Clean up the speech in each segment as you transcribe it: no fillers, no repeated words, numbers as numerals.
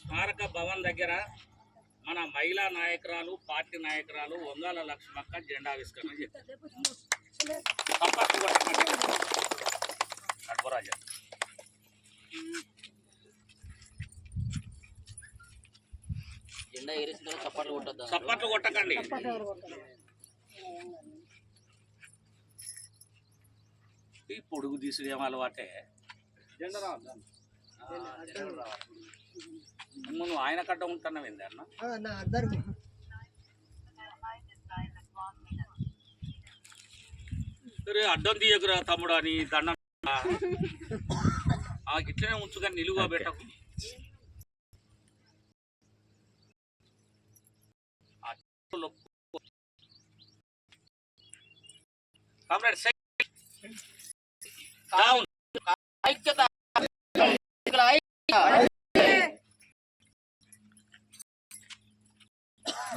స్మారక భవన్ దగ్గర మన మహిళా నాయకురాలు పార్టీ నాయకురాలు వంగాల లక్ష్మక్క జెండావిష్కరణ జెండా ఏరేసిన చప్పట్లు కొట్టద్దా? చప్పట్లు కొట్టకండి. ఈ పొడుగు తీసుడేం అలవాటే. నువ్వు ఆయన కట్ట ఉంటున్నావు ఏంది అన్న? సరే అడ్డం తీయకురా తమ్ముడు అని దండం ఇట్లనే ఉంచుగా నిలువ పెట్టకు.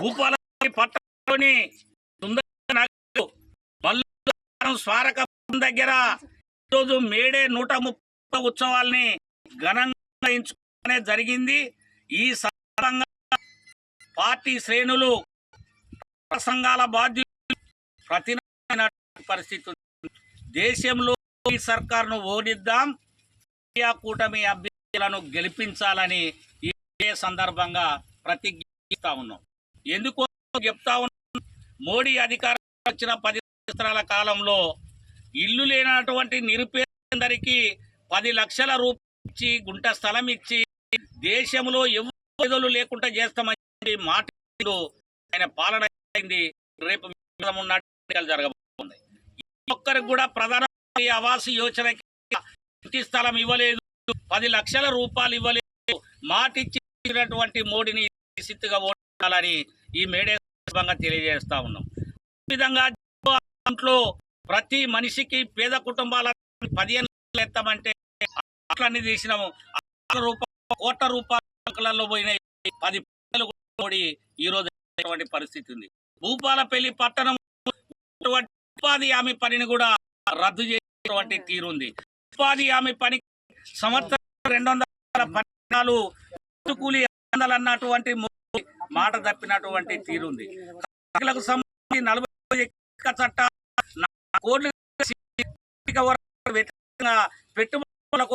భూపాలపల్లి పట్టణంలోని స్మారక దగ్గర ఈరోజు మేడే 130 ఉత్సవాల్ని ఘనంగా ఎంచుకునే జరిగింది. ఈ సందర్భంగా పార్టీ శ్రేణులు సంఘాల బాధ్యులు ప్రతిన పరిస్థితి. దేశంలో ఈ సర్కారును ఓడిద్దాం, కూటమి అభ్యర్థులను గెలిపించాలని ఈ సందర్భంగా ప్రతిజ్ఞిస్తా ఉన్నాం. ఎందుకో చెప్తా ఉన్నాం, మోడీ అధికారం వచ్చిన 10 సంవత్సరాల కాలంలో ఇల్లు లేనటువంటి నిరుపేదరికి 10 లక్షల రూపాయలు ఇచ్చి గుంట స్థలం ఇచ్చి దేశంలో ఎవరు లేకుండా చేస్తామని మాట ఆయన పాలన అయింది. రేపు జరగబోతుంది. ఒక్కరికి కూడా ప్రధానమంత్రి ఆవాస్ యోజనకి ఇంటి స్థలం ఇవ్వలేదు, 10 లక్షల రూపాయలు ఇవ్వలేదు. మాట ఇచ్చినటువంటి మోడీని సిద్ధంగా ఓడాలని ఈ మేడే తెలియజేస్తా ఉన్నాం. ఈ విధంగా దాంట్లో ప్రతి మనిషికి పేద కుటుంబాల 15 లక్షలు ఎత్తామంటే అట్లన్నీ తీసినాము. కోట్ల రూపాయలలో పోయిన 10 పిల్లలు కూడా ఈ రోజు పరిస్థితి ఉంది. భూపాలపల్లి పట్టణం ఉపాధి హామీ పనిని కూడా రద్దు చేసేటువంటి తీరుంది. ఉపాధి హామీ పని సంవత్సరం 214 కూలీ అన్నటువంటి మాట తప్పినటువంటి తీరుంది. సంబంధించి 40 చట్ట కోట్లు పెట్టుబడులకు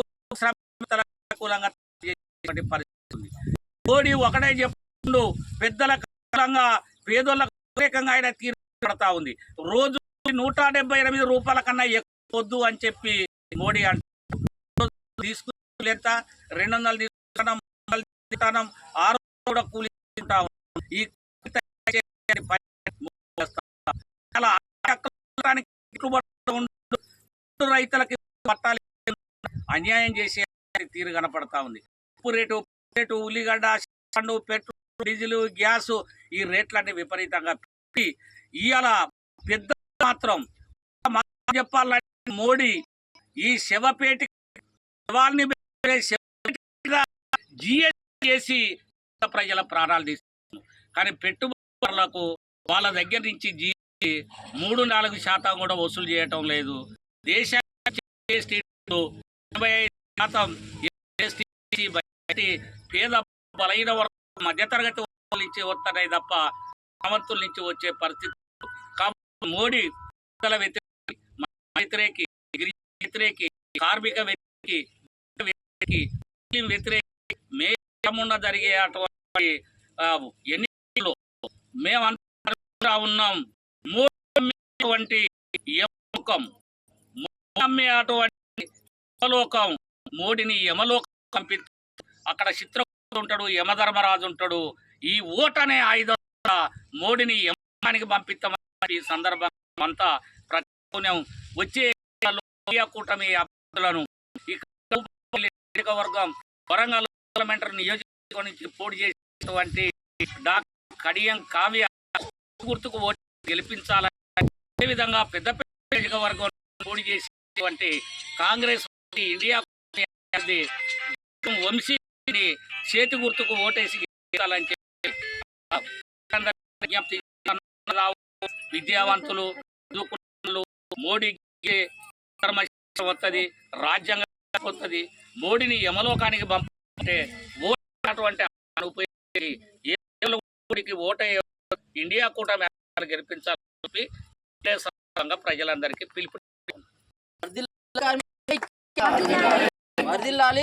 అనుకూలంగా పరిస్థితి ఉంది. మోడీ ఒకటే చెప్తుండు, పెద్దల కాలంగా పేదోళ్ళకు వ్యతిరేకంగా ఆయన తీరు పడతా ఉంది. రోజు 178 రూపాయల కన్నా ఎక్కువద్దు అని చెప్పి మోడీ అంటారు. తీసుకుని ఎంత 200 తీసుకుంటాం, 6 కూడా కూలి ఈ రైతులకి పట్టాలి అన్యాయం చేసే తీరు కనపడతా ఉంది. ఉప్పు రేటు, ఉల్లిగడ్డ, పెట్రోల్, డీజిల్, గ్యాస్ ఈ రేట్లన్నీ విపరీతంగా పెట్టి ఇవాళ పెద్ద మాత్రం చెప్పాలంటే మోడీ ఈ శవపేటి జిఎస్టీ చేసి ప్రజల ప్రాణాలు తీస్తున్నారు. కానీ పెట్టుబడులకు వాళ్ళ దగ్గర నుంచి జిఎస్టీ 3-4% కూడా వసూలు చేయటం లేదు. దేశానికి 85% పేద బలైన వర్గం మధ్యతరగతి నుంచి వస్తున్నాయి తప్ప సమర్థుల నుంచి వచ్చే పరిస్థితి. మోడీ వ్యతిరేకి, వ్యతిరేకి, కార్మిక వ్యతిరేకి, మేమున్న జరిగే అటువంటి ఎన్నికల్లో మేము అనుకుంటా ఉన్నాం. అటువంటి యమలోకం మోడీని యమలోకం పంపిస్తాడు. అక్కడ చిత్రకూటుడు ఉంటాడు, యమధర్మరాజు ఉంటాడు. ఈ ఓటు అనే ఆయుధం మోడీని యమానికి పంపిస్తామని ఈ సందర్భంగా అంతా ప్రతినిత్యం వచ్చే కూటమి అభ్యర్థులను వర్గం వరంగల్ పార్లమెంటరీ నియోజకవర్గం నుంచి పోటీ చేసేటువంటి డాక్టర్ కడియం కావ్య గుర్తుకు ఓటు గెలిపించాలని, అదేవిధంగా పెద్ద నియోజకవర్గం పోటీ చేసేటువంటి కాంగ్రెస్ ఇండియా వంశీని చేతి గుర్తుకు ఓటేసి గెలిపించాలని చెప్పి విద్యావంతులు మోడీకి వస్తుంది, రాజ్యాంగం వస్తుంది. మోడీని యమలోకానికి పంపే ఓటు ఏ దేవుడికి ఓటే ఇండియా కూటమి గెలిపించాలని చెప్పి ఇదే సందర్భంగా ప్రజలందరికీ పిలుపు. వర్ధిల్లాలి.